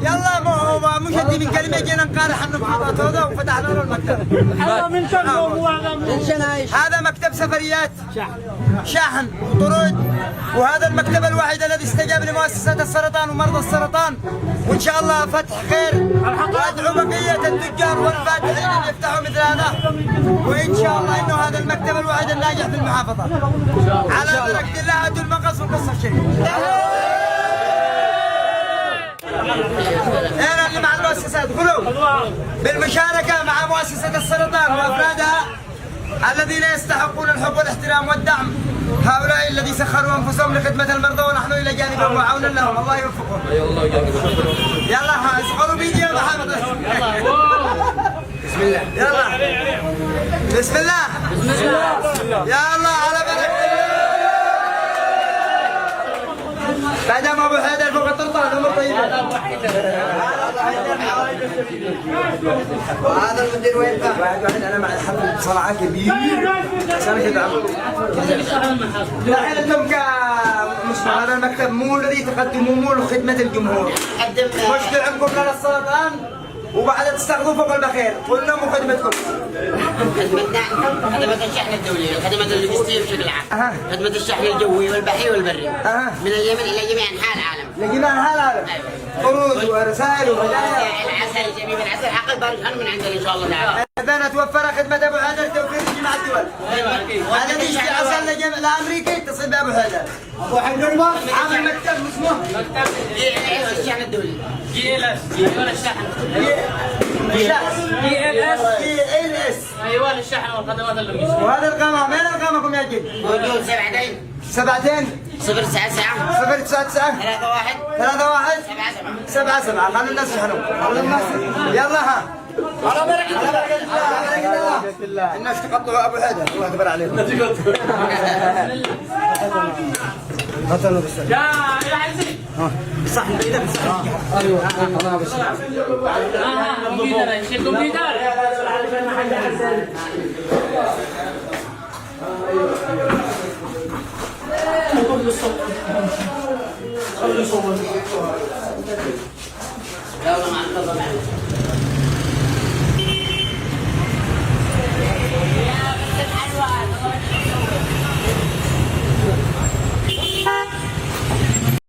يلا مش هدي من كلمه جينا نقارح النقاط هذا وفتحنا له المكتب. هذا من هذا مكتب سفريات شحن وطرود، وهذا المكتب الوحيد الذي استجاب لمؤسسة السرطان ومرضى السرطان، وإن شاء الله فتح خير، وأدعو بقية التجار والفاتحين أن يفتحوا مثل هذا، وإن شاء الله إنه هذا المكتب الوحيد الناجح في المحافظة على درجة اللاعة والمقص والقصة الشريف. أنا اللي مع المؤسسات ادخلوا بالمشاركة مع مؤسسة السرطان وأفرادها الذين يستحقون الحب والاحترام والدعم، هؤلاء الذين سخروا انفسهم لخدمه المرضى ونحن الى جانبهم وعونا لهم، الله يوفقهم. يلا اسقطوا بيدي يا محمد. بسم الله. يلا بسم الله. بسم الله. يا الله على بركه الله. بعد ما ابو حيدر فوق الطرطان الامور طيبه. وهذا المدير وين ذا؟ واحد انا مع الحمد صراحه كبير عشان كذا الحين انتم كمسمع هذا المكتب مو الذي تقدموه لخدمه الجمهور، مش دعمكم للسرطان وبعد تستخدموا فوق البخير كلهم وخدمتكم. خدمة الشحن الدولي، خدمة اللوجستية بشكل عام، خدمة الشحن الجوي والبحري والبري من اليمن إلى جميع أنحاء العالم. لجميع أنحاء العالم. طرود ورسائل وهدايا. العسل جميع العسل عقل بارد من عندنا إن شاء الله تعالى. إذا توفر خدمة أبو حيدر توفير لجميع الدول. الذي يشتري عسل لأمريكا يتصل بأبو حيدر. أبو حيدر عامل مكتب اسمه مكتب الشحن الدولي. GLS الشحن. GLS. أيوة للشحن والخدمات اللوجستية. وهذا القامة، مين القامكم يا جد؟ موجود 7 099 099 31 77. خلوا الناس يشحنوا. يلا ها. على بركة الله. الناس تقطعوا أبو حيدر، الله أكبر عليهم. قتلوا بالسلام. يا عزيز. صح كده بالصح. ايوه الله بالسلام. الكمبيوتر. يلا مع الخضر.